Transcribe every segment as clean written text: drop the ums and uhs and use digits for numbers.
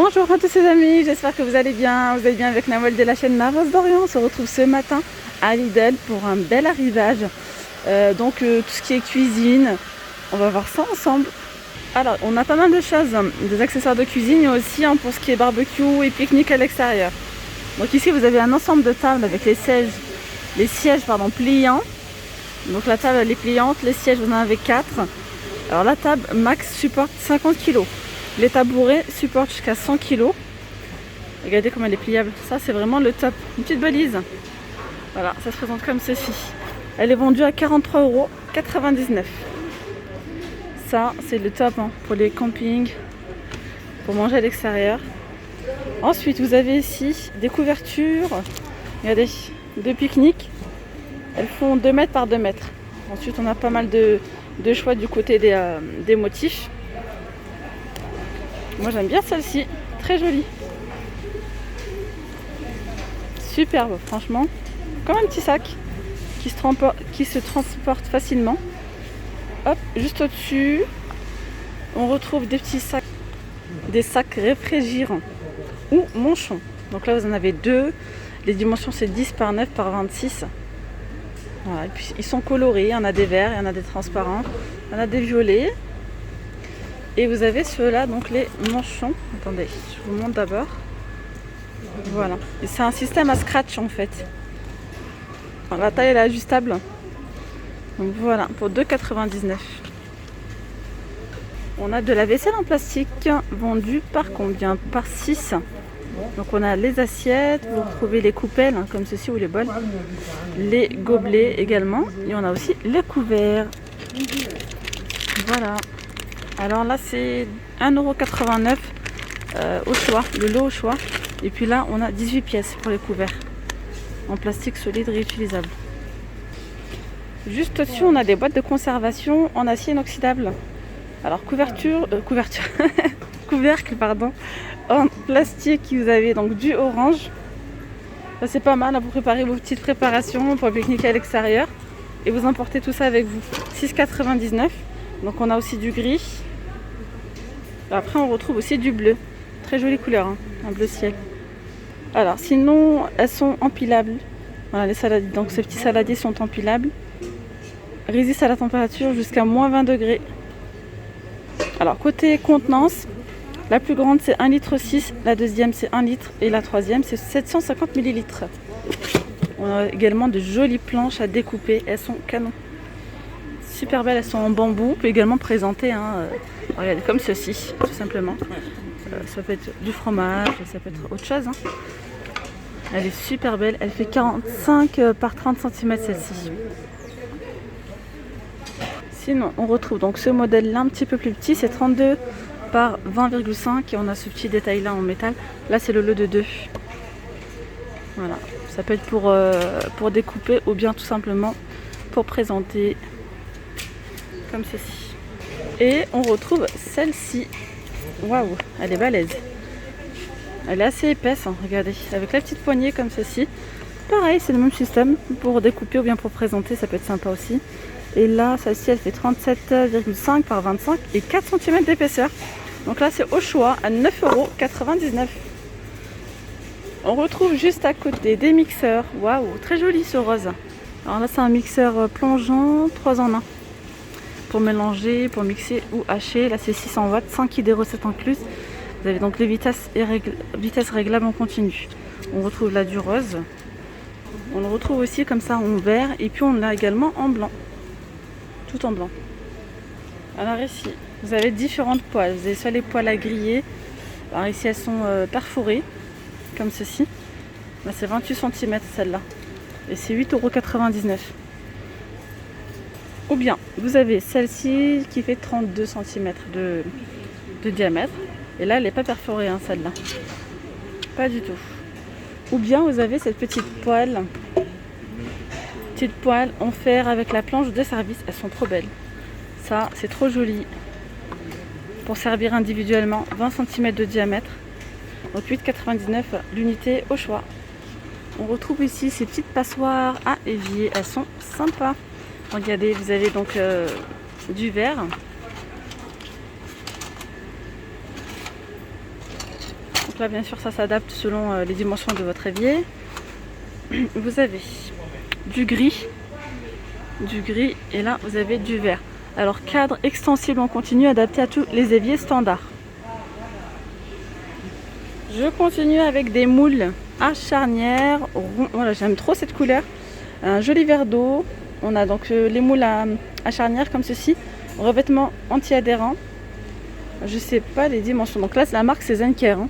Bonjour à tous les amis, j'espère que vous allez bien avec Nawel de la chaîne Naros d'Orient. On se retrouve ce matin à Lidl pour un bel arrivage. Tout ce qui est cuisine, on va voir ça ensemble. Alors on a pas mal de choses, des accessoires de cuisine et aussi pour ce qui est barbecue et pique-nique à l'extérieur. Donc ici vous avez un ensemble de tables avec les sièges pliants. Donc la table elle est pliante, les sièges vous en avez 4. Alors la table max supporte 50 kg. Les tabourets supportent jusqu'à 100 kg. Regardez comme elle est pliable. Ça, c'est vraiment le top. Une petite valise. Voilà, ça se présente comme ceci. Elle est vendue à 43,99 €. Ça, c'est le top pour les campings, pour manger à l'extérieur. Ensuite, vous avez ici des couvertures. Regardez, de pique-nique. Elles font 2 mètres par 2 mètres. Ensuite, on a pas mal de choix du côté des motifs. Moi j'aime bien celle-ci, très jolie. Superbe, franchement. Comme un petit sac qui se transporte facilement. Hop, juste au-dessus, on retrouve des petits sacs, des sacs réfrigérants ou manchons. Donc là vous en avez 2. Les dimensions c'est 10 par 9 par 26. Voilà, et puis ils sont colorés, il y en a des verts, il y en a des transparents, il y en a des violets. Et vous avez ceux-là, donc les manchons. Attendez, je vous montre d'abord. Voilà. Et c'est un système à scratch en fait. Alors, la taille elle est ajustable. Donc voilà, pour 2,99 €. On a de la vaisselle en plastique vendue par combien? Par 6. Donc on a les assiettes, vous retrouvez les coupelles comme ceci ou les bols. Les gobelets également. Et on a aussi les couverts. Voilà. Alors là c'est 1,89 € au choix, le lot au choix. Et puis là on a 18 pièces pour les couverts en plastique solide réutilisable. Juste au-dessus on a des boîtes de conservation en acier inoxydable. Alors couvercle en plastique, vous avez donc du orange. Ça c'est pas mal pour préparer vos petites préparations pour le pique-nique à l'extérieur. Et vous emportez tout ça avec vous. 6,99 €. Donc on a aussi du gris. Après on retrouve aussi du bleu. Très jolie couleur, un bleu ciel. Alors sinon elles sont empilables. Voilà les saladiers. Donc ces petits saladiers sont empilables. Résistent à la température jusqu'à moins 20 degrés. Alors côté contenance, la plus grande c'est 1,6 litre, la deuxième c'est 1 litre et la troisième c'est 750 ml. On a également de jolies planches à découper, elles sont canon. Super belles, elles sont en bambou, puis également présentées regardez, comme ceci, tout simplement. Ça peut être du fromage, ça peut être autre chose. Elle est super belle, elle fait 45 par 30 cm celle-ci. Sinon, on retrouve donc ce modèle-là un petit peu plus petit, c'est 32 par 20,5 et on a ce petit détail-là en métal. Là, c'est le lot de 2. Voilà, ça peut être pour découper ou bien tout simplement pour présenter. Comme ceci. Et on retrouve celle-ci. Waouh, elle est balèze. Elle est assez épaisse, regardez, avec la petite poignée comme ceci. Pareil, c'est le même système pour découper ou bien pour présenter, ça peut être sympa aussi. Et là, celle-ci, elle fait 37,5 par 25 et 4 cm d'épaisseur. Donc là, c'est au choix à 9,99 €. On retrouve juste à côté des mixeurs. Waouh, très joli ce rose. Alors là, c'est un mixeur plongeant 3 en 1. Pour mélanger, pour mixer ou hacher. Là c'est 600 watts, 5 idées recettes incluses. Vous avez donc les vitesses réglables en continu. On retrouve là du rose. On le retrouve aussi comme ça en vert et puis on l'a également en blanc. Tout en blanc. Alors ici, vous avez différentes poêles. Vous avez soit les poêles à griller. Alors ici elles sont perforées comme ceci. Là c'est 28 cm celle-là. Et c'est 8,99 €. Ou bien vous avez celle-ci qui fait 32 cm de diamètre. Et là elle n'est pas perforée celle-là. Pas du tout. Ou bien vous avez cette petite poêle. Petite poêle en fer avec la planche de service. Elles sont trop belles. Ça c'est trop joli. Pour servir individuellement 20 cm de diamètre. Donc 8,99 € l'unité au choix. On retrouve ici ces petites passoires à évier. Elles sont sympas. Regardez, vous avez donc du verre. Donc là bien sûr ça s'adapte selon les dimensions de votre évier. Vous avez du gris et là vous avez du vert. Alors cadre extensible en continu adapté à tous les éviers standards. Je continue avec des moules à charnière rond. Voilà, j'aime trop cette couleur. Un joli verre d'eau. On a donc les moules à charnière comme ceci. Revêtement anti-adhérent. Je sais pas les dimensions. Donc là, la marque c'est Zenker. Hein.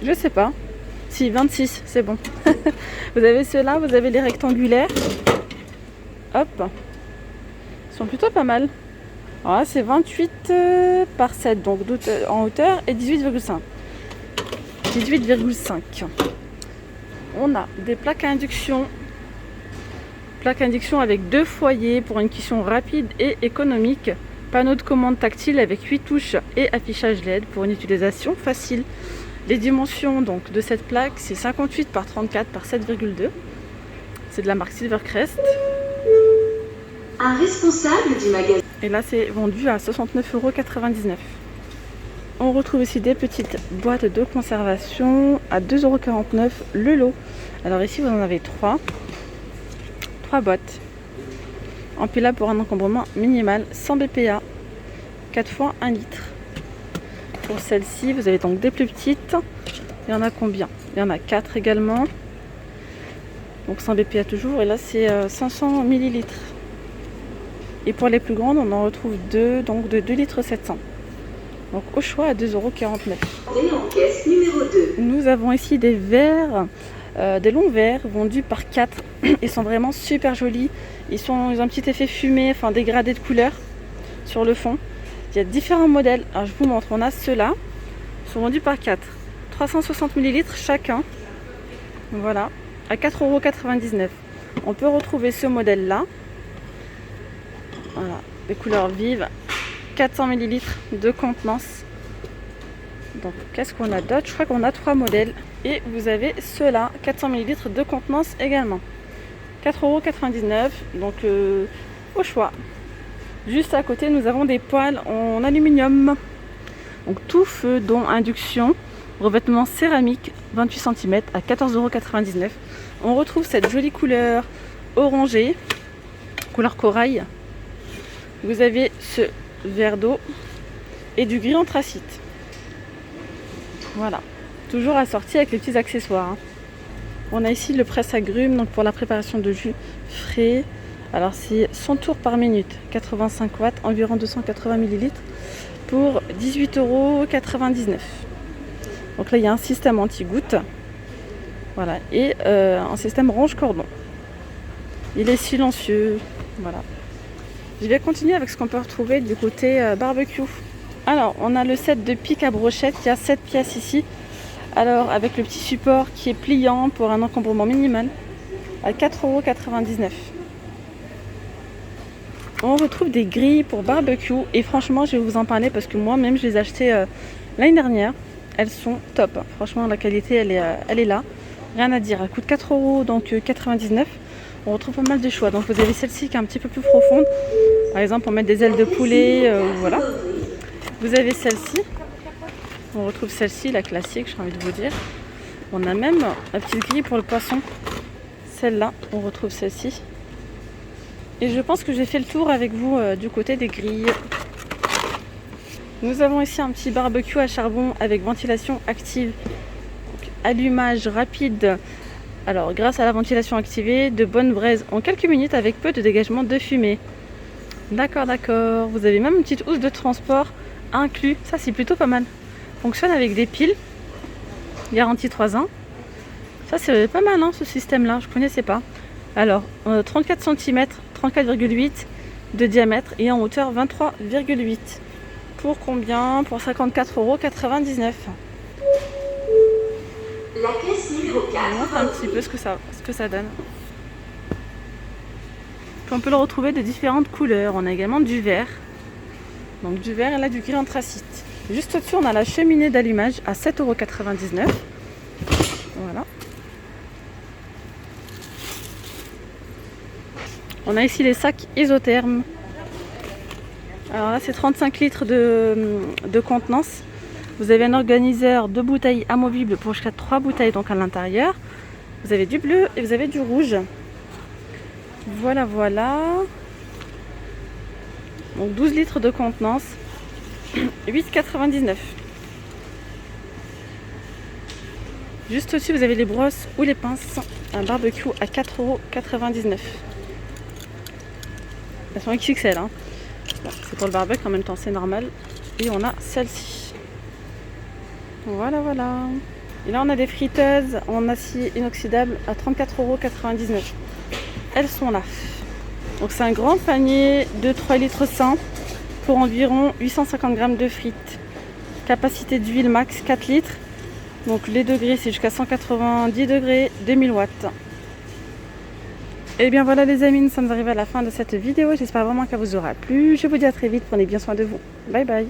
Je sais pas. Si, 26, c'est bon. Vous avez ceux-là, vous avez les rectangulaires. Hop. Ils sont plutôt pas mal. Alors là, c'est 28 par 7, donc en hauteur, et 18,5. 18,5. On a des plaques à induction. Plaques à induction avec 2 foyers pour une cuisson rapide et économique. Panneau de commande tactile avec 8 touches et affichage LED pour une utilisation facile. Les dimensions donc de cette plaque, c'est 58 par 34 par 7,2. C'est de la marque Silvercrest. Un responsable du magasin. Et là, c'est vendu à 69,99 €. On retrouve aussi des petites boîtes de conservation à 2,49 € le lot. Alors ici, vous en avez 3 boîtes. Empilable pour un encombrement minimal, 100 BPA, 4 fois 1 litre. Pour celle-ci, vous avez donc des plus petites. Il y en a combien? Il y en a 4 également. Donc 100 BPA toujours. Et là, c'est 500 ml. Et pour les plus grandes, on en retrouve 2, donc de 2 litres 700. Donc au choix à 2,49 €. En caisse numéro 2. Nous avons ici des verres, des longs verres vendus par 4. Ils sont vraiment super jolis. Ils ont un petit effet fumé, enfin dégradé de couleur sur le fond. Il y a différents modèles. Alors je vous montre. On a ceux-là. Ils sont vendus par 4. 360 ml chacun. Voilà. À 4,99 €. On peut retrouver ce modèle-là. Voilà. Des couleurs vives. 400 ml de contenance. Donc qu'est-ce qu'on a d'autre? Je crois qu'on a 3 modèles. Et vous avez ceux-là. 400 ml de contenance également. 4,99 €. Donc au choix. Juste à côté, nous avons des poêles en aluminium. Donc tout feu, dont induction, revêtement céramique, 28 cm à 14,99 €. On retrouve cette jolie couleur orangée, couleur corail. Vous avez ce verre d'eau et du gris anthracite. Voilà. Toujours assorti avec les petits accessoires. Hein. On a ici le presse-agrumes, donc pour la préparation de jus frais. Alors c'est 100 tours par minute, 85 watts, environ 280 ml pour 18,99 €. Donc là il y a un système anti-goutte. Voilà, et un système range-cordon. Il est silencieux. Voilà. Je vais continuer avec ce qu'on peut retrouver du côté barbecue. Alors on a le set de pique à brochette, il y a 7 pièces ici. Alors avec le petit support qui est pliant pour un encombrement minimal à 4,99 €. On retrouve des grilles pour barbecue et franchement je vais vous en parler parce que moi-même je les ai achetées l'année dernière. Elles sont top. Franchement la qualité elle est là. Rien à dire. Elle coûte 4,99 €. On retrouve pas mal de choix. Donc vous avez celle-ci qui est un petit peu plus profonde. Par exemple on met des ailes de poulet. Voilà. Vous avez celle-ci. On retrouve celle-ci, la classique, j'ai envie de vous dire. On a même la petite grille pour le poisson. Celle-là, on retrouve celle-ci. Et je pense que j'ai fait le tour avec vous du côté des grilles. Nous avons ici un petit barbecue à charbon avec ventilation active. Donc, allumage rapide. Alors, grâce à la ventilation activée, de bonnes braises en quelques minutes avec peu de dégagement de fumée. D'accord, d'accord. Vous avez même une petite housse de transport inclus. Ça, c'est plutôt pas mal. Fonctionne avec des piles. Garantie 3 ans. Ça, c'est pas mal, hein, ce système-là. Je ne connaissais pas. Alors, 34 cm, 34,8 de diamètre et en hauteur 23,8. Pour combien? Pour 54,99 €. La caisse numéro 4. On montre un petit peu ce que ça donne. Puis on peut le retrouver de différentes couleurs. On a également du vert. Donc du vert et là du gris anthracite. Juste au-dessus, on a la cheminée d'allumage à 7,99 €. Voilà. On a ici les sacs isothermes. Alors là, c'est 35 litres de contenance Vous avez un organiseur de bouteilles amovibles pour jusqu'à 3 bouteilles donc à l'intérieur. Vous avez du bleu et vous avez du rouge. Voilà, voilà. Donc 12 litres de contenance. 8,99. Juste au-dessus, vous avez les brosses ou les pinces. Un barbecue à 4,99 €. Elles sont XXL. Hein. Bon, c'est pour le barbecue en même temps, c'est normal. Et on a celle-ci. Voilà, voilà. Et là, on a des friteuses en acier inoxydable à 34,99 €. Elles sont là. Donc, c'est un grand panier de 3,1 litres pour environ 850 g de frites. Capacité d'huile max 4 litres. Donc, les degrés, c'est jusqu'à 190 degrés, 2000 watts. Et bien voilà les amis, nous sommes arrivés à la fin de cette vidéo. J'espère vraiment qu'elle vous aura plu. Je vous dis à très vite, prenez bien soin de vous. Bye bye.